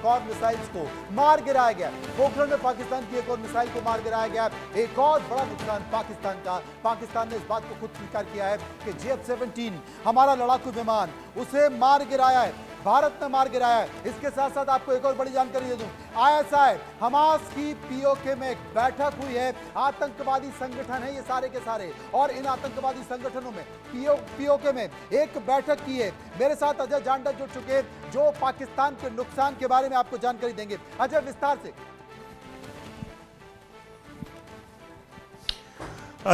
एक और मिसाइल्स को मार गिराया गया। पोखरण में पाकिस्तान की एक और मिसाइल को मार गिराया गया। एक और बड़ा नुकसान पाकिस्तान का। पाकिस्तान ने इस बात को खुद स्वीकार किया है कि JF-17 हमारा लड़ाकू विमान, उसे मार गिराया है, भारत ने मार गिराया है। इसके साथ साथ आपको एक और बड़ी जानकारी दे दूं, ISI हमास की POK में एक बैठक हुई है। आतंकवादी संगठन है ये सारे के सारे, और इन आतंकवादी संगठनों में POK में एक बैठक की है। मेरे साथ अजय जांडा जुड़ चुके हैं जो पाकिस्तान के नुकसान के बारे में आपको जानकारी देंगे। अजय, विस्तार से।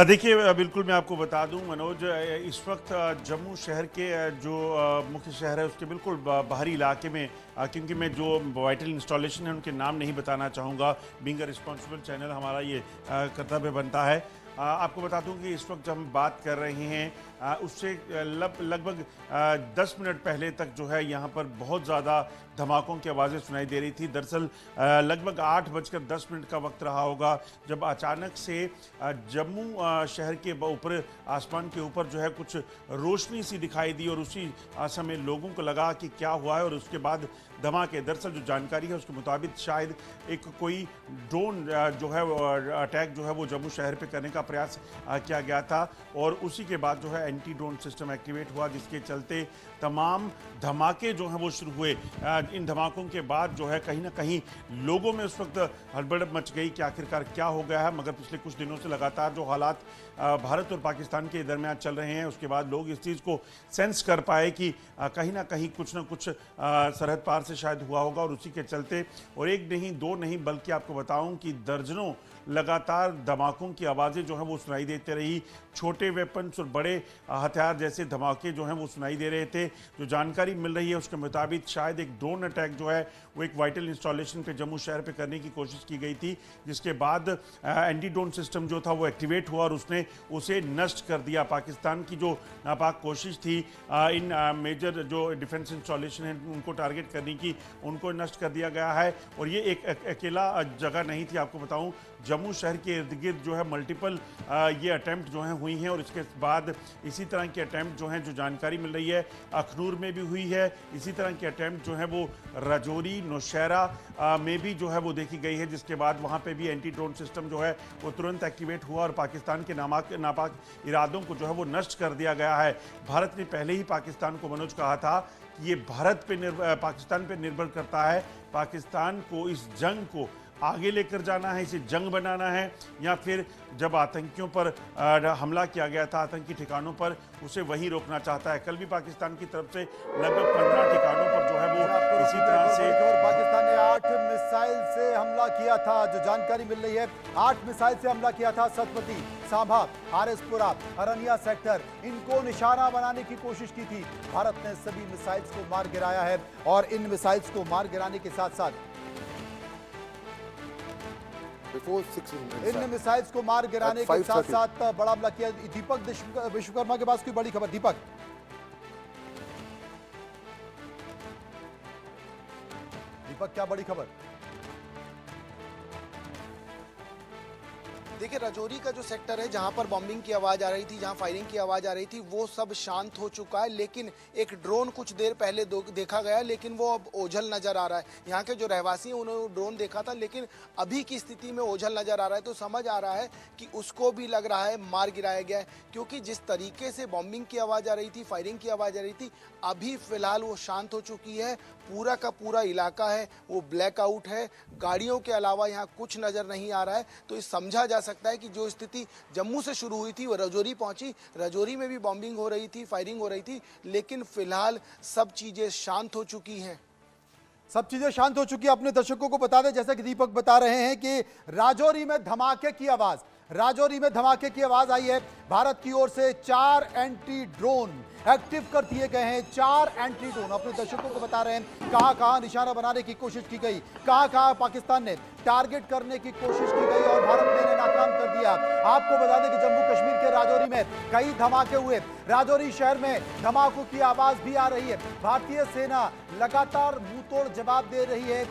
देखिए, बिल्कुल मैं आपको बता दूं मनोज, इस वक्त जम्मू शहर के जो मुख्य शहर है उसके बिल्कुल बाहरी इलाके में, क्योंकि मैं जो वाइटल इंस्टॉलेशन है उनके नाम नहीं बताना चाहूँगा, बीइंग अ रिस्पॉन्सिबल चैनल हमारा ये कर्तव्य बनता है। आपको बता दूं कि इस वक्त जब हम बात कर रहे हैं उससे लगभग 10 मिनट पहले तक जो है यहाँ पर बहुत ज़्यादा धमाकों की आवाज़ें सुनाई दे रही थी। दरअसल लगभग 8:10 का वक्त रहा होगा जब अचानक से जम्मू शहर के ऊपर, आसमान के ऊपर जो है कुछ रोशनी सी दिखाई दी, और उसी समय लोगों को लगा कि क्या हुआ है, और उसके बाद धमाके। दरअसल जो जानकारी है उसके मुताबिक शायद एक कोई ड्रोन जो है अटैक जो है वो जम्मू शहर पे करने का प्रयास किया गया था, और उसी के बाद जो है एंटी ड्रोन सिस्टम एक्टिवेट हुआ, जिसके चलते तमाम धमाके जो हैं वो शुरू हुए। इन धमाकों के बाद जो है कहीं ना कहीं लोगों में उस वक्त हड़बड़ मच गई कि आखिरकार क्या हो गया है। मगर पिछले कुछ दिनों से लगातार जो हालात भारत और पाकिस्तान के दरमियान चल रहे हैं, उसके बाद लोग इस चीज़ को सेंस कर पाए कि कहीं ना कहीं कुछ ना कुछ सरहद पार से शायद हुआ होगा, और उसी के चलते, और एक नहीं दो नहीं बल्कि आपको बताऊं कि दर्जनों लगातार धमाकों की आवाज़ें जो हैं वो सुनाई देते रही। छोटे वेपन्स और बड़े हथियार जैसे धमाके जो हैं वो सुनाई दे रहे थे। जो जानकारी मिल रही है उसके मुताबिक शायद एक ड्रोन अटैक जो है वो एक वाइटल इंस्टॉलेशन पे जम्मू शहर पे करने की कोशिश की गई थी, जिसके बाद एंटी ड्रोन सिस्टम जो था वो एक्टिवेट हुआ और उसने उसे नष्ट कर दिया। पाकिस्तान की जो नापाक कोशिश थी इन मेजर जो डिफेंस इंस्टॉलेशन है उनको टारगेट करने की, उनको नष्ट कर दिया गया है। और ये एक अकेला जगह नहीं थी, आपको बताऊं जम्मू शहर के इर्द गिर्द जो है मल्टीपल ये अटैम्प्ट जो हैं हुई हैं, और इसके बाद इसी तरह के अटैम्प्ट जो हैं, जो जानकारी मिल रही है अखनूर में भी हुई है। इसी तरह के अटैम्प्ट जो है वो राजौरी, नौशहरा में भी जो है वो देखी गई है, जिसके बाद वहाँ पे भी एंटी ड्रोन सिस्टम जो है वो तुरंत एक्टिवेट हुआ और पाकिस्तान के नापाक इरादों को जो है वो नष्ट कर दिया गया है। भारत ने पहले ही पाकिस्तान को मनोज कहा था कि ये पाकिस्तान पे निर्भर करता है, पाकिस्तान को इस जंग को आगे लेकर जाना है, इसे जंग बनाना है, या फिर जब आतंकियों पर हमला किया गया था आतंकी ठिकानों पर, उसे वहीं रोकना चाहता है। कल भी पाकिस्तान की तरफ से लगभग 15 ठिकानों पर जो है वो इसी तरह से पाकिस्तान ने 8 मिसाइल से हमला किया था। जो जानकारी मिल रही है 8 मिसाइल से हमला किया था। सतपति, सांभा, हारिसपुरा, अरनिया सेक्टर, इनको निशाना बनाने की कोशिश की थी। भारत ने सभी मिसाइल्स को मार गिराया है, और इन मिसाइल्स को मार गिराने के साथ साथ इन मिसाइल्स को मार गिराने के साथ साथ बड़ा हमला किया। दीपक विश्वकर्मा के पास कोई बड़ी खबर। दीपक क्या बड़ी खबर? देखिए, राजौरी का जो सेक्टर है जहां पर बॉम्बिंग की आवाज़ आ रही थी, जहां फायरिंग की आवाज़ आ रही थी, वो सब शांत हो चुका है। लेकिन एक ड्रोन कुछ देर पहले देखा गया, लेकिन वो अब ओझल नज़र आ रहा है। यहाँ के जो रहवासी हैं उन्होंने ड्रोन देखा था, लेकिन अभी की स्थिति में ओझल नज़र आ रहा है। तो समझ आ रहा है कि उसको भी लग रहा है मार गिराया गया है, क्योंकि जिस तरीके से बॉम्बिंग की आवाज़ आ रही थी, फायरिंग की आवाज़ आ रही थी, अभी फ़िलहाल वो शांत हो चुकी है। पूरा का पूरा इलाका है वो ब्लैकआउट है, गाड़ियों के अलावा यहाँ कुछ नज़र नहीं आ रहा है। तो ये समझा जा सकता है कि जो स्थिति जम्मू से शुरू हुई थी वो राजौरी पहुंची। राजौरी में भी बॉम्बिंग हो रही थी, फायरिंग हो रही थी, लेकिन फिलहाल सब चीज़ें शांत हो चुकी हैं। सब चीजें शांत हो चुकी है। अपने दर्शकों को बता दें, जैसा कि दीपक बता रहे हैं कि राजौरी में धमाके की आवाज आई है। भारत की ओर से 4 एंटी ड्रोन एक्टिव कर दिए गए हैं। 4 एंटी ड्रोन अपने दर्शकों को बता रहे हैं कहां निशाना बनाने की कोशिश की गई, कहां पाकिस्तान ने टारगेट करने की कोशिश की गई और भारत ने इन्हें नाकाम कर दिया। आपको बता दें कि जम्मू कश्मीर के राजौरी में कई धमाके हुए। राजौरी शहर में धमाकों की आवाज भी आ रही है। भारतीय सेना लगातार मुंहतोड़ जवाब दे रही है।